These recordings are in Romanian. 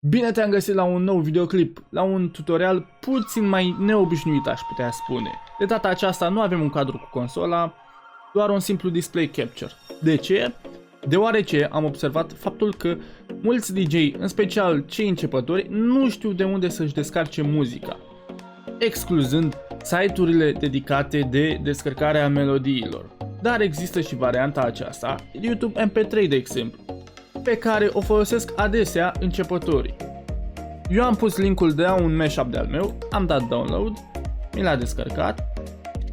Bine te-am găsit la un nou videoclip, la un tutorial puțin mai neobișnuit, aș putea spune. De data aceasta nu avem un cadru cu consola, doar un simplu display capture. De ce? Deoarece am observat faptul că mulți DJ, în special cei începători, nu știu de unde să-și descarce muzica, excluzând site-urile dedicate de descărcarea melodiilor. Dar există și varianta aceasta, YouTube MP3 de exemplu, pe care o folosesc adesea începătorii. Eu am pus linkul de la un mashup de-al meu, am dat download, mi l-a descărcat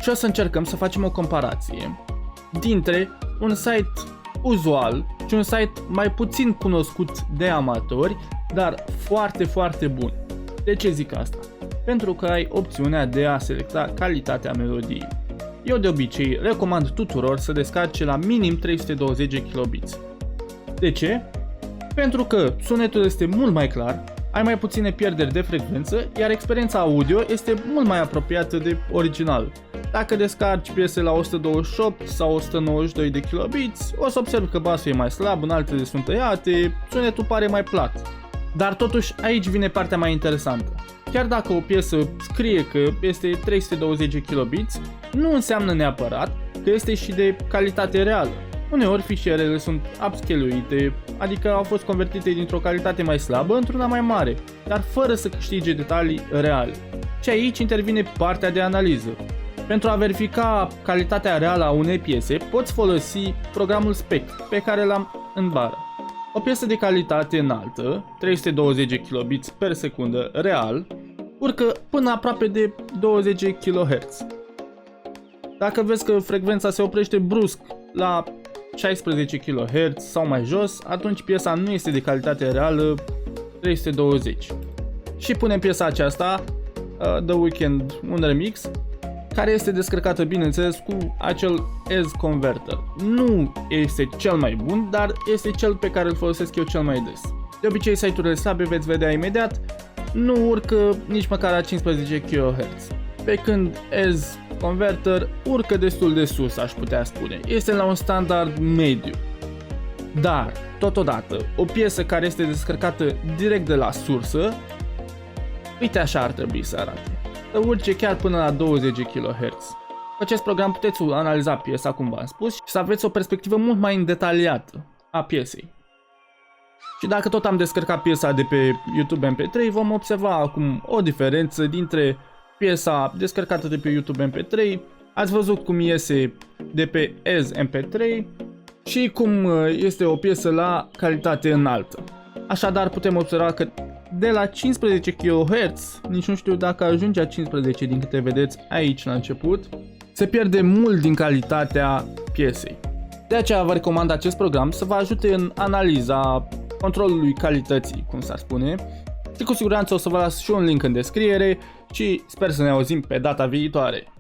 și o să încercăm să facem o comparație dintre un site uzual și un site mai puțin cunoscut de amatori, dar foarte bun. De ce zic asta? Pentru că ai opțiunea de a selecta calitatea melodiei. Eu de obicei recomand tuturor să descarce la minim 320 kilobits. De ce? Pentru că sunetul este mult mai clar, ai mai puține pierderi de frecvență, iar experiența audio este mult mai apropiată de original. Dacă descarci piese la 128 sau 192 de kilobits, o să observi că basul e mai slab, în altele sunt tăiate, sunetul pare mai plat. Dar totuși aici vine partea mai interesantă. Chiar dacă o piesă scrie că este 320 kilobits, nu înseamnă neapărat că este și de calitate reală. Uneori fișierele sunt upscale-uite, adică au fost convertite dintr-o calitate mai slabă într-una mai mare, dar fără să câștige detalii reale. Și aici intervine partea de analiză. Pentru a verifica calitatea reală a unei piese, poți folosi programul Spec, pe care l-am în bară. O piesă de calitate înaltă, 320 kilobits per secundă real, urcă până aproape de 20 kHz. Dacă vezi că frecvența se oprește brusc la 16 kHz sau mai jos, atunci piesa nu este de calitate reală 320. Și punem piesa aceasta, The Weeknd, un remix, care este descărcată, bineînțeles, cu acel As Converter. Nu este cel mai bun, dar este cel pe care îl folosesc eu cel mai des. De obicei, site-urile slabe, veți vedea imediat, nu urcă nici măcar la 15 kHz. Pe când As Converter urcă destul de sus, aș putea spune. Este la un standard mediu. Dar, totodată, o piesă care este descărcată direct de la sursă, uite așa ar trebui să arate. Să urce chiar până la 20 kHz. Cu acest program puteți analiza piesa, cum v-am spus, și să aveți o perspectivă mult mai detaliată a piesei. Și dacă tot am descărcat piesa de pe YouTube MP3, vom observa acum o diferență dintre piesa descărcată de pe YouTube MP3, ați văzut cum iese de pe As MP3 și cum este o piesă la calitate înaltă. Așadar putem observa că de la 15 kHz, nici nu știu dacă ajunge la 15 din câte vedeți aici la început, se pierde mult din calitatea piesei. De aceea vă recomand acest program să vă ajute în analiza controlului calității, cum s-ar spune. Și cu siguranță o să vă las și un link în descriere și sper să ne auzim pe data viitoare.